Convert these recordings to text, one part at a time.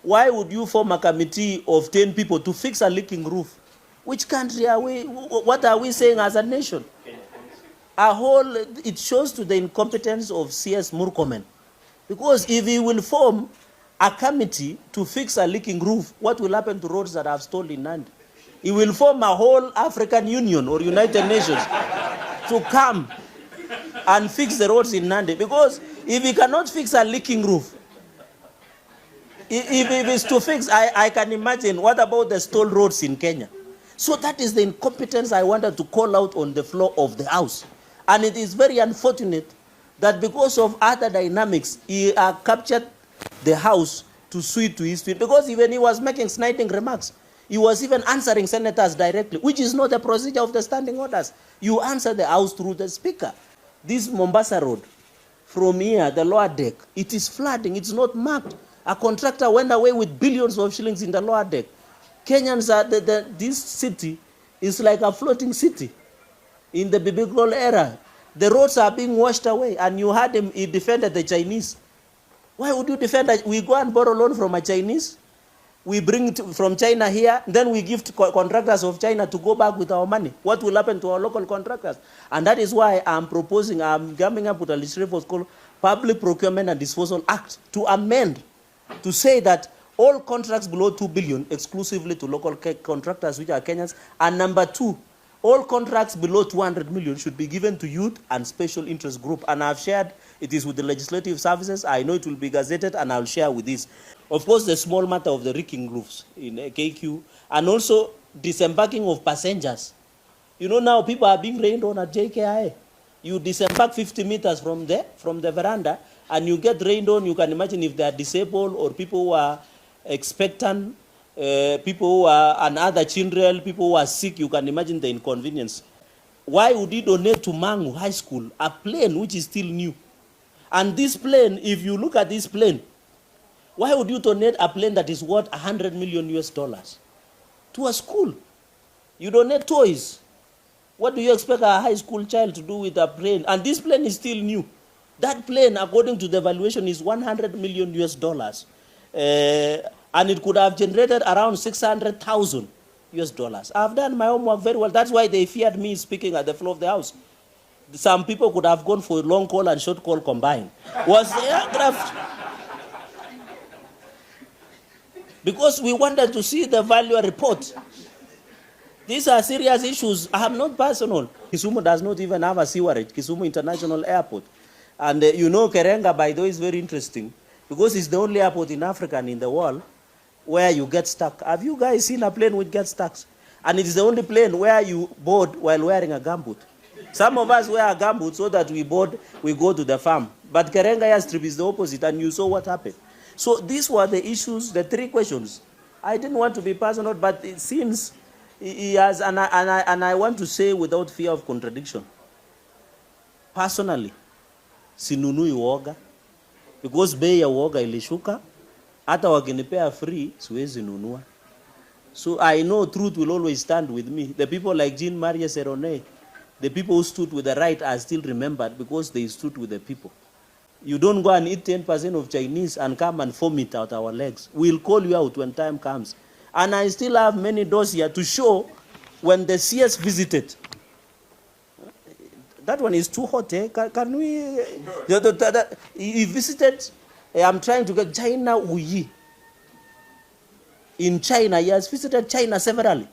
Why would you form a committee of 10 people to fix a leaking roof? Which country are we, what are we saying as a nation? It shows to the incompetence of CS Murkomen. Because if he will form a committee to fix a leaking roof, what will happen to roads that have stalled in Nandi? He will form a whole African Union or United Nations to come and fix the roads in Nandi. Because if he cannot fix a leaking roof, if it's to fix, I can imagine, what about the stalled roads in Kenya? So that is the incompetence I wanted to call out on the floor of the House. And it is very unfortunate that because of other dynamics, he captured the House to suit to his feet. Because even he was making sniding remarks. He was even answering senators directly, which is not the procedure of the standing orders. You answer the House through the Speaker. This Mombasa Road, from here, the lower deck, it is flooding. It's not marked. A contractor went away with billions of shillings in the lower deck. Kenyans are, this city is like a floating city in the biblical era. The roads are being washed away, and you heard him, he defended the Chinese. Why would you defend that? We go and borrow loan from a Chinese, we bring it from China here, then we give to contractors of China to go back with our money. What will happen to our local contractors? And that is why I'm coming up with a legislative called Public Procurement and Disposal Act to amend, to say that all contracts below 2 billion exclusively to local contractors, which are Kenyans. And number 2, all contracts below 200 million should be given to youth and special interest group. And I've shared it is with the legislative services. I know it will be gazetted, and I'll share with this. Of course, the small matter of the leaking roofs in KQ, and also disembarking of passengers. You know, now people are being rained on at JKIA. You disembark 50 meters from the veranda, and you get rained on. You can imagine if they are disabled or people who are expectant, people who are, and other children, people who are sick, you can imagine the inconvenience. Why would he donate to Mangu High School a plane which is still new? And this plane, if you look at this plane, why would you donate a plane that is worth $100 million to a school? You donate toys. What do you expect a high school child to do with a plane? And this plane is still new. That plane, according to the valuation, is $100 million. And it could have generated around $600,000. I've done my homework very well. That's why they feared me speaking at the floor of the House. Some people could have gone for long call and short call combined. Was the aircraft? Because we wanted to see the value report. These are serious issues. I am not personal. Kisumu does not even have a sewerage, Kisumu International Airport. And you know, Kerenga, by the way, is very interesting, because it's the only airport in Africa and in the world where you get stuck. Have you guys seen a plane which gets stuck? And it is the only plane where you board while wearing a gumboot. Some of us wear a gumboot so that we go to the farm. But Kerenga airstrip is the opposite, and you saw what happened. So these were the issues, the 3 questions. I didn't want to be personal, but it seems he has, and I want to say without fear of contradiction, personally, sinunui uoga, because bei ya uoga ilishuka, hata wakinipea free, siwezi nunua. So I know truth will always stand with me. The people like Jean Marie Serone, the people who stood with the right are still remembered because they stood with the people. You don't go and eat 10% of Chinese and come and vomit out our legs. We'll call you out when time comes. And I still have many doors here to show when the CS visited. That one is too hot, eh? Can we? He visited, I'm trying to get China Wuyi. In China, he has visited China severally.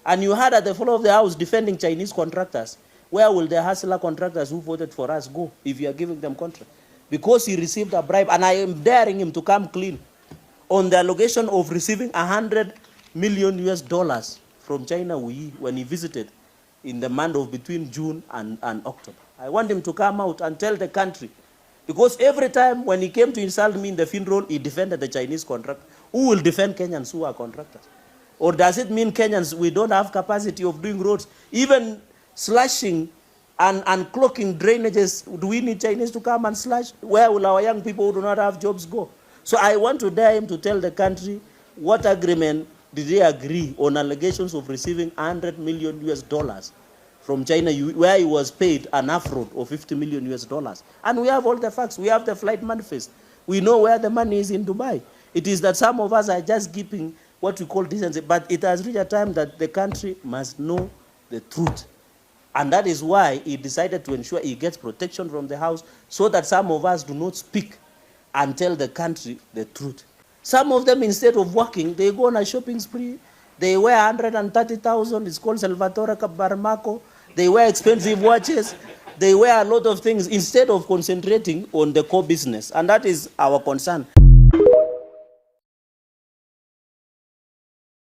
And you heard at the floor of the House defending Chinese contractors. Where will the hustler contractors who voted for us go if you are giving them contract? Because he received a bribe, and I am daring him to come clean on the allegation of receiving $100 million from China Wuyi when he visited in the month of between June and October. I want him to come out and tell the country, because every time when he came to insult me in the funeral, he defended the Chinese contractor. Who will defend Kenyans who are contractors? Or does it mean Kenyans, we don't have capacity of doing roads? Even slashing and cloaking drainages, do we need Chinese to come and slash? Where will our young people who do not have jobs go? So I want to dare him to tell the country what agreement did they agree on allegations of receiving $100 million from China, where he was paid an affront of $50 million. And we have all the facts. We have the flight manifest. We know where the money is in Dubai. It is that some of us are just keeping what we call decency, but it has reached a time that the country must know the truth. And that is why he decided to ensure he gets protection from the House, so that some of us do not speak and tell the country the truth. Some of them, instead of working, they go on a shopping spree. They wear 130,000. It's called Salvatore Cabarmaco. They wear expensive watches. They wear a lot of things instead of concentrating on the core business. And that is our concern.